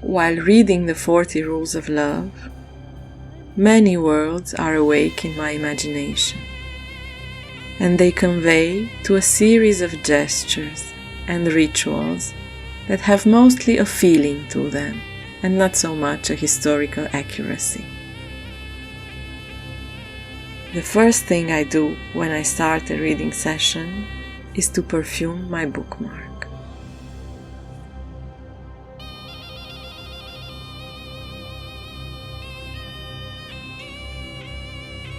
While reading the 40 Rules of Love, many worlds are awake in my imagination, and they convey to a series of gestures and rituals that have mostly a feeling to them and not so much a historical accuracy. The first thing I do when I start a reading session is to perfume my bookmark.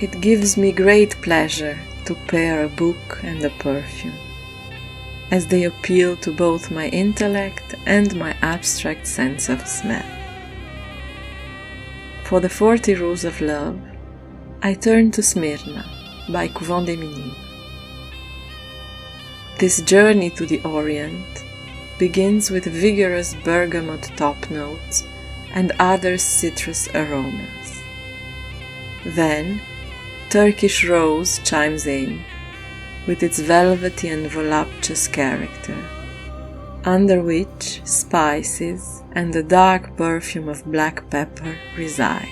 It gives me great pleasure to pair a book and a perfume, as they appeal to both my intellect and my abstract sense of smell. For the 40 Rules of Love, I turn to Smyrna by Couvent des Minimes. This journey to the Orient begins with vigorous bergamot top notes and other citrus aromas. Then, Turkish rose chimes in, with its velvety and voluptuous character, under which spices and the dark perfume of black pepper reside.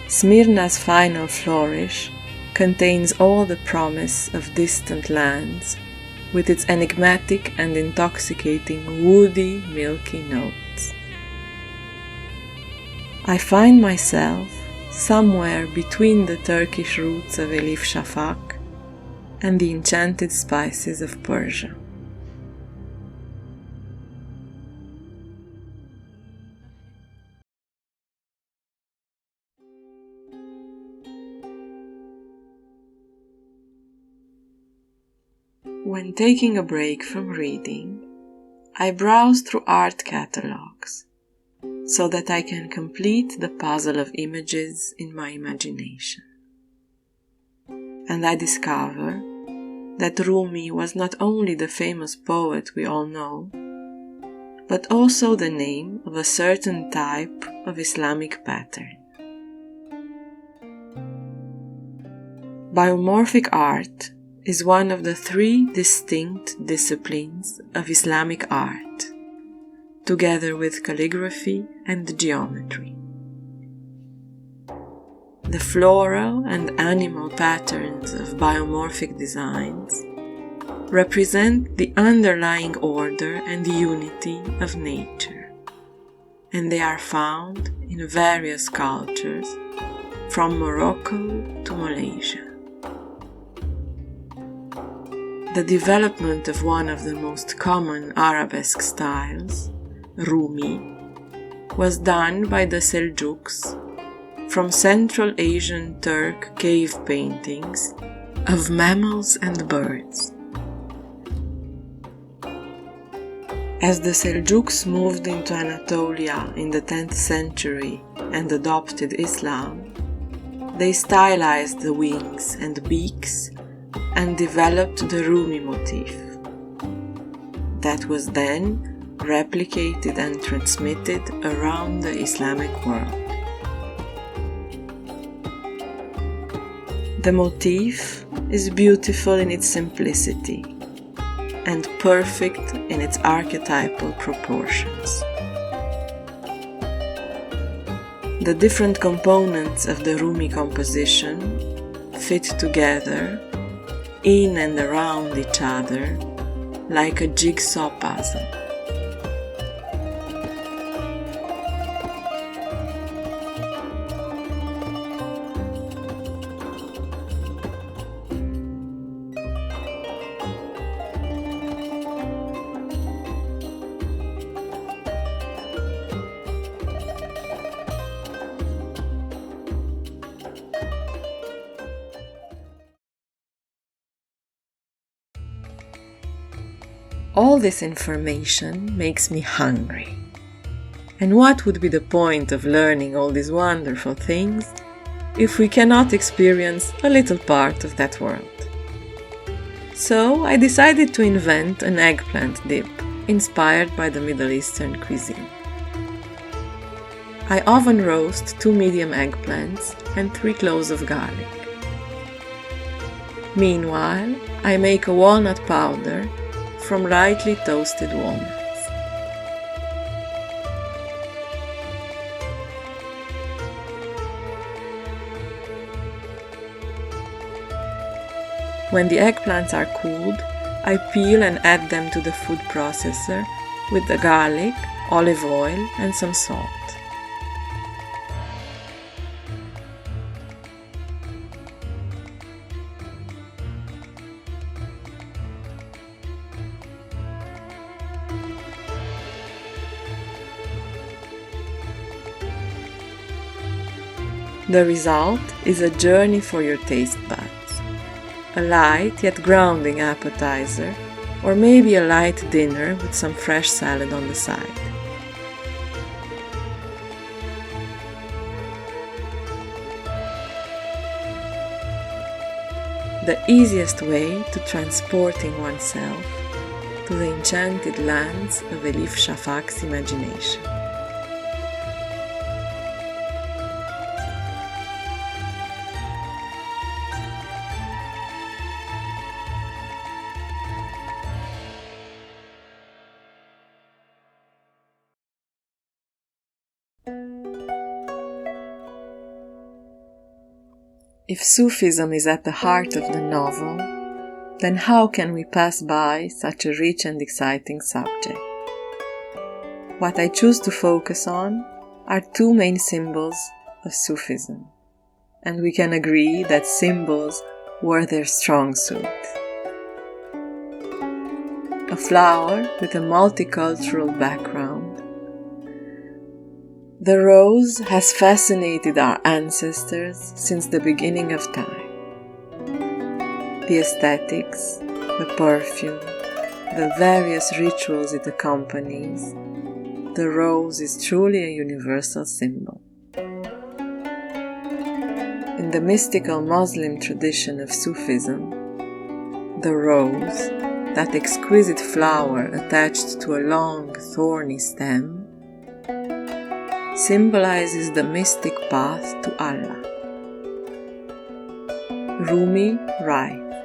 Smyrna's final flourish contains all the promise of distant lands, with its enigmatic and intoxicating woody, milky notes. I find myself somewhere between the Turkish roots of Elif Shafak and the enchanted spices of Persia. When taking a break from reading, I browse through art catalogs so that I can complete the puzzle of images in my imagination. And I discover that Rumi was not only the famous poet we all know, but also the name of a certain type of Islamic pattern. Biomorphic art is one of the 3 distinct disciplines of Islamic art, together with calligraphy and geometry. The floral and animal patterns of biomorphic designs represent the underlying order and unity of nature, and they are found in various cultures, from Morocco to Malaysia. The development of one of the most common arabesque styles, Rumi, was done by the Seljuks from Central Asian Turk cave paintings of mammals and birds. As the Seljuks moved into Anatolia in the 10th century and adopted Islam, they stylized the wings and beaks and developed the Rumi motif. That was then replicated and transmitted around the Islamic world. The motif is beautiful in its simplicity and perfect in its archetypal proportions. The different components of the Rumi composition fit together in and around each other like a jigsaw puzzle. All this information makes me hungry. And what would be the point of learning all these wonderful things if we cannot experience a little part of that world? So I decided to invent an eggplant dip inspired by the Middle Eastern cuisine. I oven roast 2 medium eggplants and 3 cloves of garlic. Meanwhile, I make a walnut powder from lightly toasted walnuts. When the eggplants are cooled, I peel and add them to the food processor with the garlic, olive oil, and some salt. The result is a journey for your taste buds. A light yet grounding appetizer, or maybe a light dinner with some fresh salad on the side. The easiest way to transporting oneself to the enchanted lands of Elif Shafak's imagination. If Sufism is at the heart of the novel, then how can we pass by such a rich and exciting subject? What I choose to focus on are two main symbols of Sufism, and we can agree that symbols were their strong suit. A flower with a multicultural background. The rose has fascinated our ancestors since the beginning of time. The aesthetics, the perfume, the various rituals it accompanies, the rose is truly a universal symbol. In the mystical Muslim tradition of Sufism, the rose, that exquisite flower attached to a long, thorny stem, symbolizes the mystic path to Allah. Rumi writes,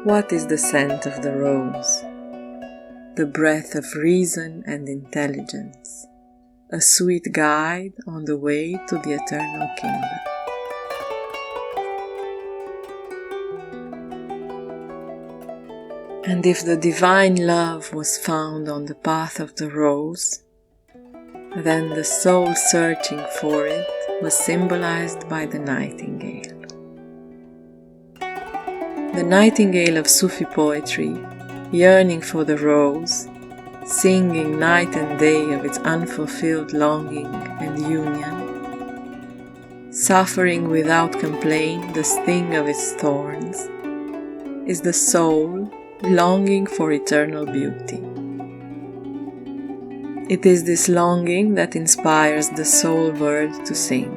"What is the scent of the rose? The breath of reason and intelligence, a sweet guide on the way to the eternal kingdom." And if the divine love was found on the path of the rose, then the soul searching for it was symbolized by the nightingale. The nightingale of Sufi poetry, yearning for the rose, singing night and day of its unfulfilled longing and union, suffering without complaint the sting of its thorns, is the soul longing for eternal beauty. It is this longing that inspires the soul bird to sing.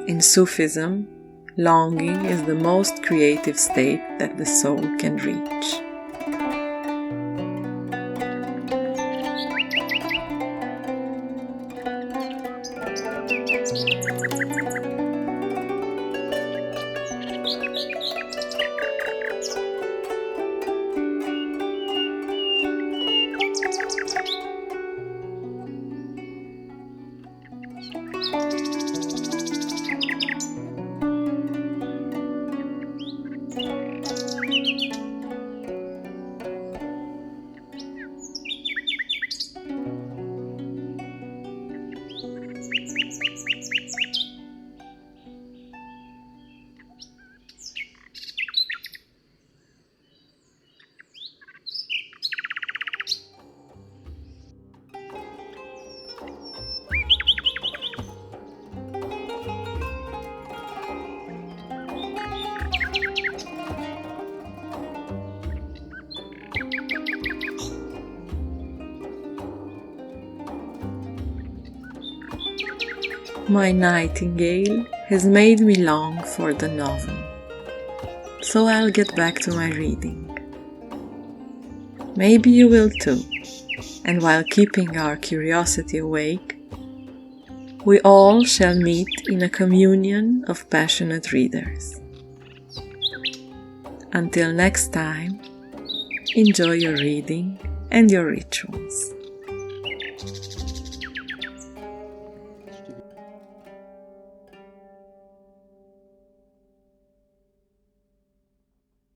In Sufism, longing is the most creative state that the soul can reach. My nightingale has made me long for the novel, so I'll get back to my reading. Maybe you will too, and while keeping our curiosity awake, we all shall meet in a communion of passionate readers. Until next time, enjoy your reading and your rituals.